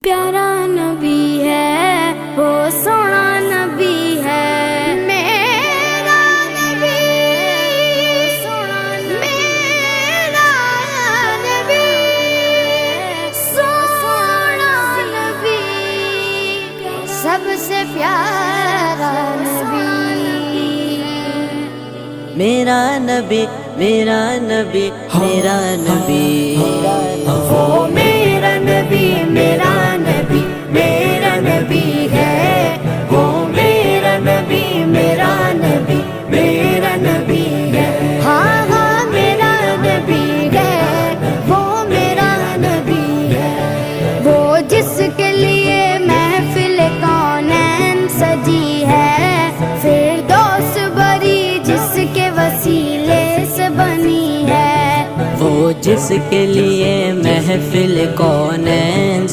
प्यारा नबी है वो सोना नबी है मेरा नबी सोना मेरा नबी सोना नबी सबसे प्यारा नबी मेरा नबी मेरा नबी मेरा नबी वो मेरा नबी मेरा नबी मेरा नबी है वो मेरा नबी मेरा नबी मेरा नबी है हाँ हाँ मेरा नबी है वो मेरा नबी है वो जिसके लिए महफिल कौनैन सजी है फिरदौस बरी जिसके वसीले से बनी है वो जिसके लिए महफिल कौनैन